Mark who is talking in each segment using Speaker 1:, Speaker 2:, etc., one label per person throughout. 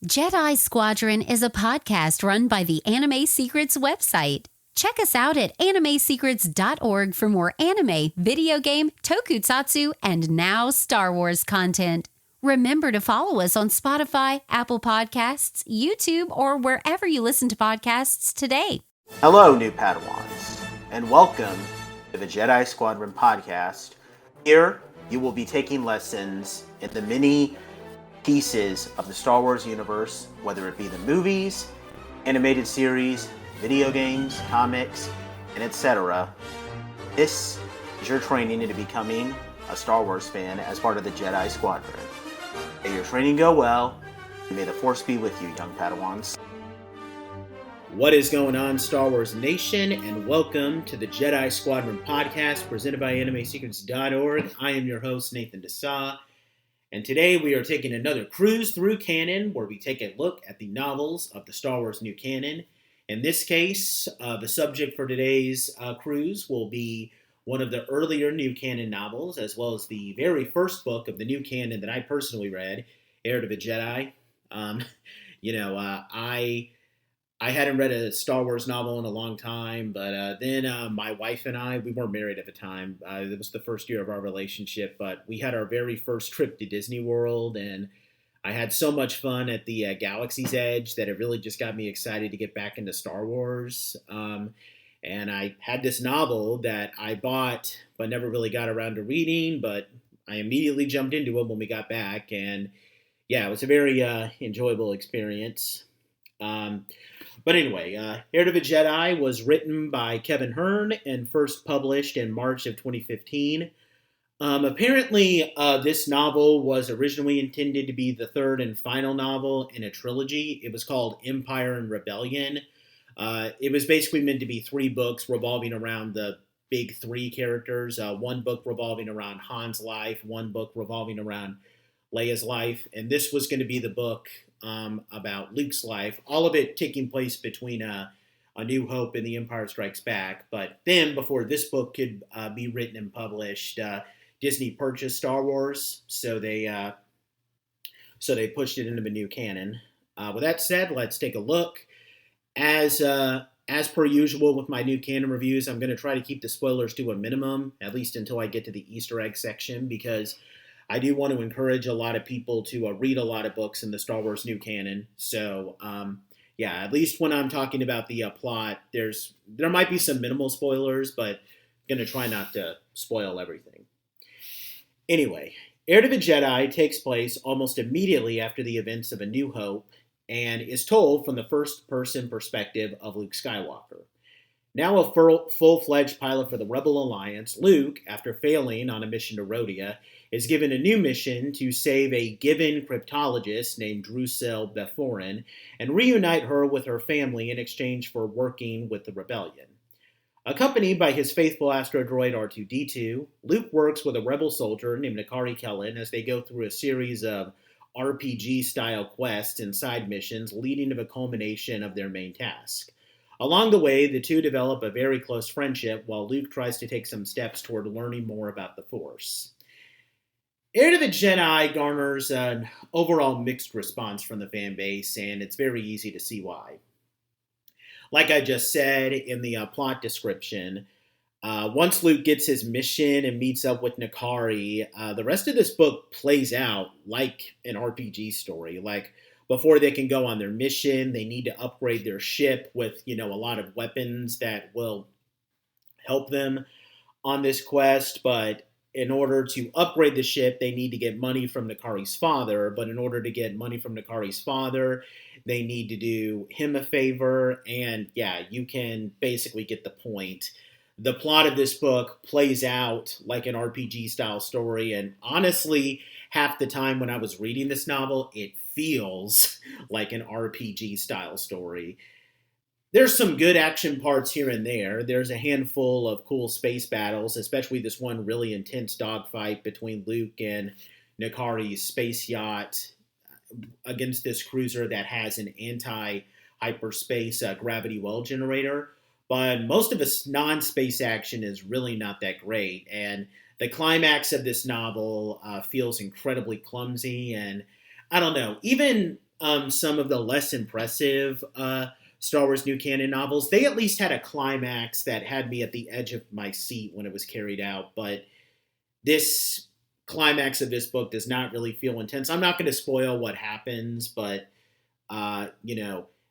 Speaker 1: Jedi Squadron is a podcast run by the Anime Secrets website. Check us out at animesecrets.org for more anime, video game, tokusatsu, and now Star Wars content. Remember to follow us on Spotify, Apple Podcasts, YouTube, or wherever you listen to podcasts today.
Speaker 2: Hello, new Padawans, and welcome to the Jedi Squadron podcast. Here, you will be taking lessons in the many pieces of the Star Wars universe, whether it be the movies, animated series, video games, comics, and etc. This is your training into becoming a Star Wars fan as part of the Jedi Squadron. May your training go well, and may the Force be with you, young Padawans.
Speaker 3: What is going on, Star Wars Nation, and welcome to the Jedi Squadron podcast presented by animesecrets.org. I am your host, Nathan Dessa, and today we are taking another cruise through canon where we take a look at the novels of the Star Wars new canon. In this case, the subject for today's cruise will be one of the earlier new canon novels, as well as the very first book of the new canon that I personally read, Heir to the Jedi. I hadn't read a Star Wars novel in a long time, but then my wife and I, we weren't married at the time. It was the first year of our relationship, but we had our very first trip to Disney World, and I had so much fun at the Galaxy's Edge that it really just got me excited to get back into Star Wars. And I had this novel that I bought but never really got around to reading, but I immediately jumped into it when we got back, and yeah, it was a very enjoyable experience. But anyway, Heir to the Jedi was written by Kevin Hearn and first published in March of 2015. Apparently, this novel was originally intended to be the third and final novel in a trilogy. It was called Empire and Rebellion. It was basically meant to be three books revolving around the big three characters. One book revolving around Han's life, one book revolving around Leia's life, and this was going to be the book about Luke's life, all of it taking place between A New Hope and The Empire Strikes Back. But then, before this book could be written and published, Disney purchased Star Wars, so they pushed it into the new canon. With that said, let's take a look. As per usual with my new canon reviews, I'm going to try to keep the spoilers to a minimum, at least until I get to the Easter egg section, because I do want to encourage a lot of people to read a lot of books in the Star Wars new canon. So, at least when I'm talking about the plot, there might be some minimal spoilers, but I'm going to try not to spoil everything. Anyway, Heir to the Jedi takes place almost immediately after the events of A New Hope and is told from the first-person perspective of Luke Skywalker. Now a full-fledged pilot for the Rebel Alliance, Luke, after failing on a mission to Rhodia, is given a new mission to save a given cryptologist named Drusilla Bethorin and reunite her with her family in exchange for working with the rebellion. Accompanied by his faithful astrodroid R2-D2, Luke works with a rebel soldier named Nakari Kellen as they go through a series of RPG-style quests and side missions leading to the culmination of their main task. Along the way, the two develop a very close friendship while Luke tries to take some steps toward learning more about the Force. Heir to the Jedi garners an overall mixed response from the fan base, and it's very easy to see why. Like I just said in the plot description, once Luke gets his mission and meets up with Nakari, the rest of this book plays out like an RPG story. Like, before they can go on their mission, they need to upgrade their ship with, a lot of weapons that will help them on this quest. But in order to upgrade the ship, they need to get money from Nakari's father. But in order to get money from Nakari's father, they need to do him a favor. And yeah, you can basically get the point. The plot of this book plays out like an RPG-style story. And honestly, half the time when I was reading this novel, it feels like an RPG-style story. There's some good action parts here and there. There's a handful of cool space battles, especially this one really intense dogfight between Luke and Nakari's space yacht against this cruiser that has an anti-hyperspace gravity well generator. But most of the non-space action is really not that great. And the climax of this novel feels incredibly clumsy. And I don't know, even some of the less impressive Star Wars New Canon novels, they at least had a climax that had me at the edge of my seat when it was carried out. But this climax of this book does not really feel intense. I'm not going to spoil what happens, but,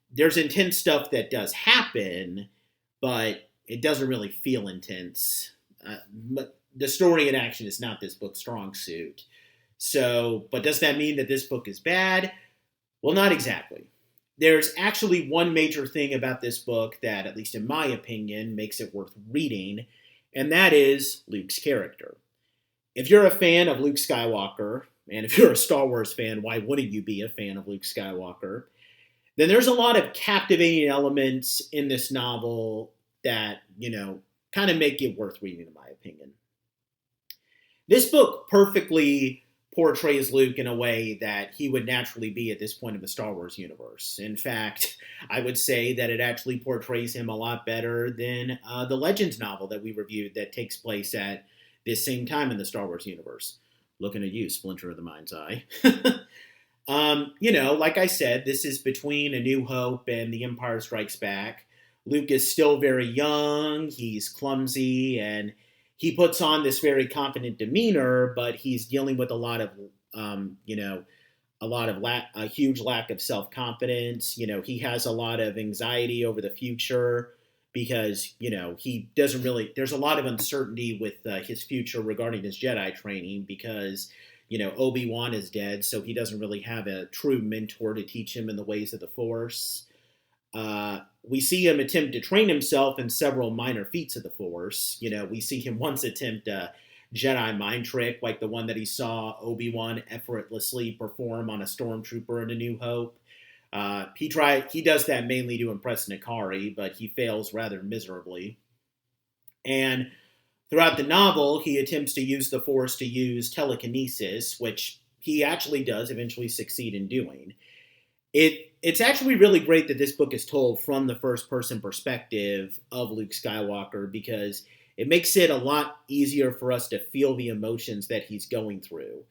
Speaker 3: there's intense stuff that does happen, but it doesn't really feel intense. But the story and action is not this book's strong suit. So, but does that mean that this book is bad? Well, not exactly. There's actually one major thing about this book that, at least in my opinion, makes it worth reading, and that is Luke's character. If you're a fan of Luke Skywalker, and if you're a Star Wars fan, why wouldn't you be a fan of Luke Skywalker? Then there's a lot of captivating elements in this novel that, kind of make it worth reading, in my opinion. This book perfectly portrays Luke in a way that he would naturally be at this point of the Star Wars universe. In fact, I would say that it actually portrays him a lot better than the Legends novel that we reviewed that takes place at this same time in the Star Wars universe. Looking at you, Splinter of the Mind's Eye. Like I said, this is between A New Hope and The Empire Strikes Back. Luke is still very young, he's clumsy, and he puts on this very confident demeanor, but he's dealing with a lot of, a huge lack of self-confidence. He has a lot of anxiety over the future because, he doesn't really, there's a lot of uncertainty with his future regarding his Jedi training because, Obi-Wan is dead, so he doesn't really have a true mentor to teach him in the ways of the Force. We see him attempt to train himself in several minor feats of the Force. We see him once attempt a Jedi mind trick, like the one that he saw Obi-Wan effortlessly perform on a stormtrooper in A New Hope. He does that mainly to impress Nakari, but he fails rather miserably. And throughout the novel, he attempts to use the Force to use telekinesis, which he actually does eventually succeed in doing. It's actually really great that this book is told from the first-person perspective of Luke Skywalker because it makes it a lot easier for us to feel the emotions that he's going through.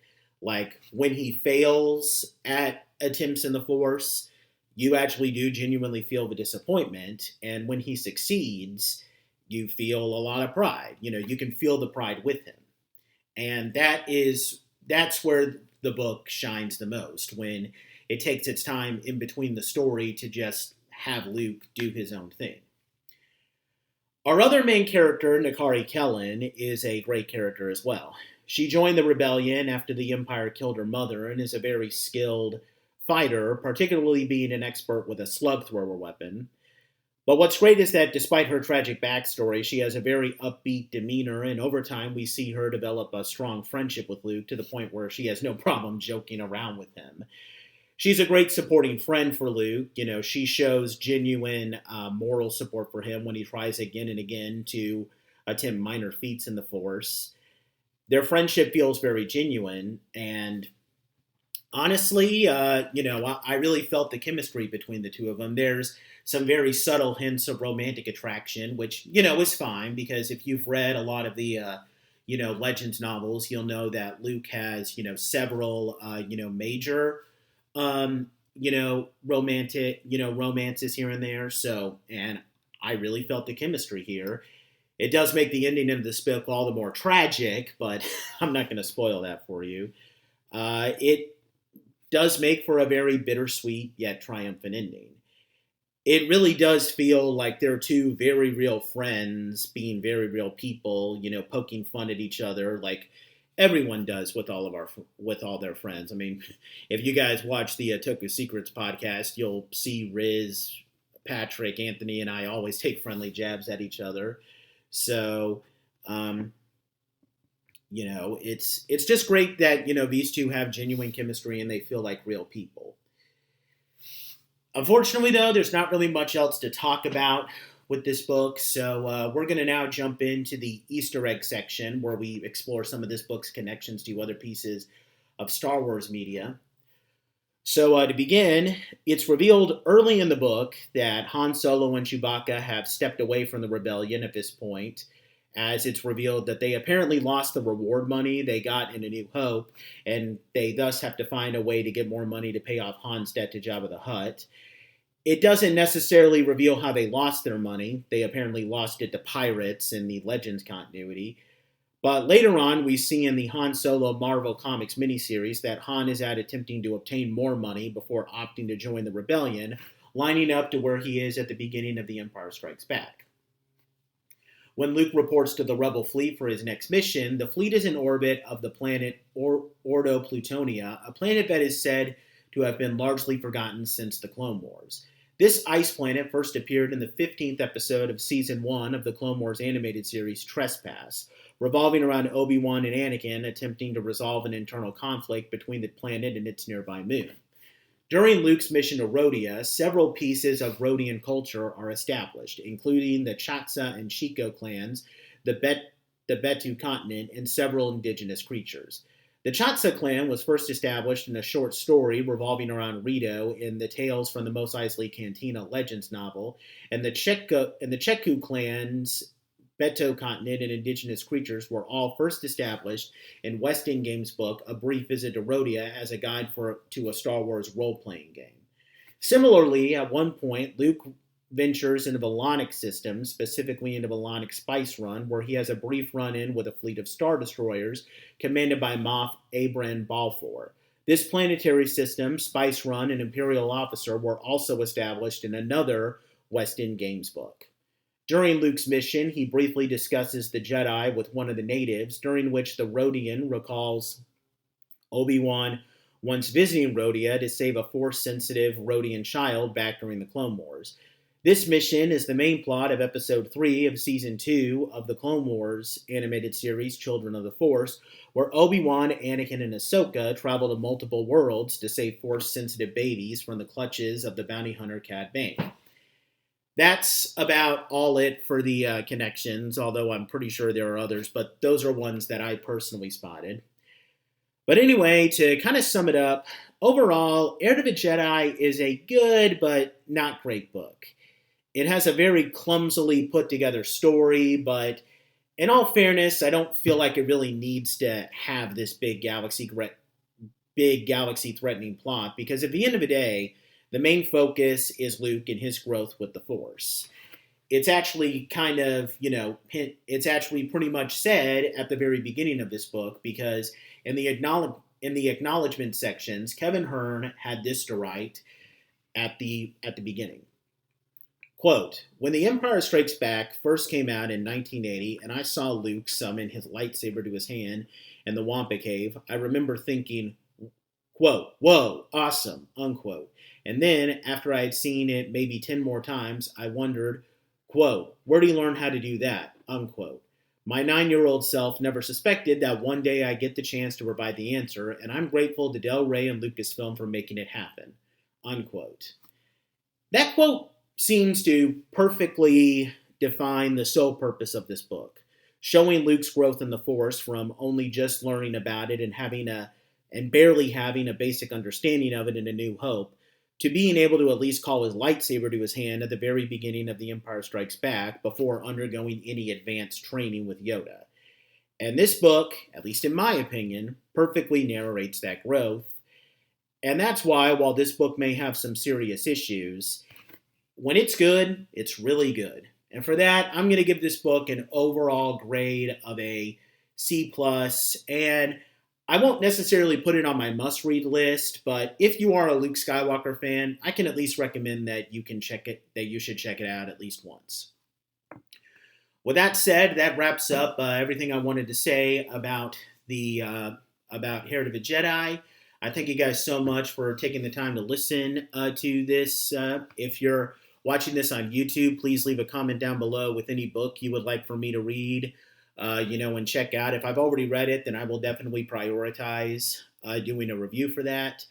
Speaker 3: Like, when he fails at attempts in the Force, you actually do genuinely feel the disappointment, and when he succeeds, you feel a lot of pride. You can feel the pride with him. And that's where the book shines the most, when it takes its time in between the story to just have Luke do his own thing. Our other main character, Nakari Kellen, is a great character as well. She joined the rebellion after the Empire killed her mother and is a very skilled fighter, particularly being an expert with a slug thrower weapon. But what's great is that despite her tragic backstory, she has a very upbeat demeanor, and over time we see her develop a strong friendship with Luke to the point where she has no problem joking around with him. She's a great supporting friend for Luke. She shows genuine moral support for him when he tries again and again to attempt minor feats in the Force. Their friendship feels very genuine, and honestly, I really felt the chemistry between the two of them. There's some very subtle hints of romantic attraction, which, is fine, because if you've read a lot of the, Legends novels, you'll know that Luke has, several, major romances here and there. So, and I really felt the chemistry here. It does make the ending of this book all the more tragic, but I'm not going to spoil that for you. It does make for a very bittersweet yet triumphant ending. It really does feel like they're two very real friends being very real people, poking fun at each other like everyone does with all their friends. I mean, if you guys watch the Toku Secrets podcast, you'll see Riz, Patrick, Anthony, and I always take friendly jabs at each other. So, it's just great that, these two have genuine chemistry and they feel like real people. Unfortunately, though, there's not really much else to talk about with this book, so we're going to now jump into the Easter egg section where we explore some of this book's connections to other pieces of Star Wars media. So to begin, it's revealed early in the book that Han Solo and Chewbacca have stepped away from the rebellion at this point, as it's revealed that they apparently lost the reward money they got in A New Hope, and they thus have to find a way to get more money to pay off Han's debt to Jabba the Hutt. It doesn't necessarily reveal how they lost their money. They apparently lost it to pirates in the Legends continuity. But later on, we see in the Han Solo Marvel Comics miniseries that Han is out attempting to obtain more money before opting to join the rebellion, lining up to where he is at the beginning of The Empire Strikes Back. When Luke reports to the Rebel fleet for his next mission, the fleet is in orbit of the planet Ordo Plutonia, a planet that is said to have been largely forgotten since the Clone Wars. This ice planet first appeared in the 15th episode of Season 1 of the Clone Wars animated series Trespass, revolving around Obi-Wan and Anakin attempting to resolve an internal conflict between the planet and its nearby moon. During Luke's mission to Rhodia, several pieces of Rhodian culture are established, including the Chatsa and Chico clans, the Betu continent, and several indigenous creatures. The Chatsa clan was first established in a short story revolving around Rito in the Tales from the Mos Eisley Cantina Legends novel, and the Cheku clan's Beto continent and indigenous creatures were all first established in Weston Games' book, A Brief Visit to Rhodia, as a guide to a Star Wars role-playing game. Similarly, at one point, Luke ventures into Valonic systems, specifically into Valonic Spice Run, where he has a brief run-in with a fleet of Star Destroyers commanded by Moff Abran Balfour. This planetary system, Spice Run, and Imperial Officer were also established in another Weston Games book. During Luke's mission, he briefly discusses the Jedi with one of the natives, during which the Rhodian recalls Obi-Wan once visiting Rhodia to save a Force-sensitive Rhodian child back during the Clone Wars. This mission is the main plot of Episode 3 of Season 2 of the Clone Wars animated series Children of the Force, where Obi-Wan, Anakin, and Ahsoka travel to multiple worlds to save Force-sensitive babies from the clutches of the bounty hunter Cad Bane. That's about all it for the connections, although I'm pretty sure there are others, but those are ones that I personally spotted. But anyway, to kind of sum it up, overall, Heir to the Jedi is a good but not great book. It has a very clumsily put together story, but in all fairness, I don't feel like it really needs to have this big galaxy-threatening plot, because at the end of the day, the main focus is Luke and his growth with the Force. It's actually it's actually pretty much said at the very beginning of this book, because in the acknowledgement sections, Kevin Hearn had this to write at the beginning. Quote, "When The Empire Strikes Back first came out in 1980 and I saw Luke summon his lightsaber to his hand in the Wampa Cave, I remember thinking, quote, whoa, awesome, unquote. And then, after I had seen it maybe 10 more times, I wondered, quote, where do you learn how to do that, unquote. My 9-year-old self never suspected that one day I'd get the chance to provide the answer, and I'm grateful to Del Rey and Lucasfilm for making it happen, unquote." That quote seems to perfectly define the sole purpose of this book, showing Luke's growth in the Force from only just learning about it and barely having a basic understanding of it in A New Hope, to being able to at least call his lightsaber to his hand at the very beginning of The Empire Strikes Back before undergoing any advanced training with Yoda. And this book, at least in my opinion, perfectly narrates that growth. And that's why, while this book may have some serious issues, when it's good, it's really good. And for that, I'm going to give this book an overall grade of a C+, and I won't necessarily put it on my must-read list, but if you are a Luke Skywalker fan, I can at least recommend that you should check it out at least once. With that said, that wraps up everything I wanted to say about Heir to the Jedi. I thank you guys so much for taking the time to listen to this. If you're watching this on YouTube, please leave a comment down below with any book you would like for me to read. And check out. If I've already read it, then I will definitely prioritize doing a review for that.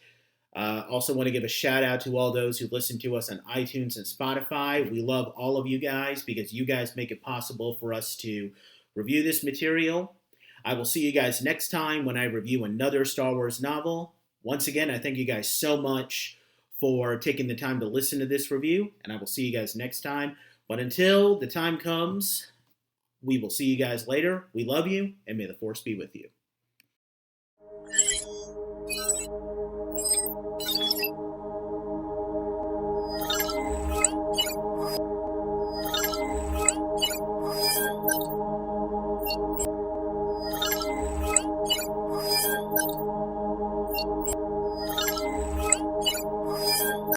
Speaker 3: Also want to give a shout out to all those who listen to us on iTunes and Spotify. We love all of you guys because you guys make it possible for us to review this material. I will see you guys next time when I review another Star Wars novel. Once again, I thank you guys so much for taking the time to listen to this review, and I will see you guys next time. But until the time comes, We will see you guys later. We love you, and may the Force be with you.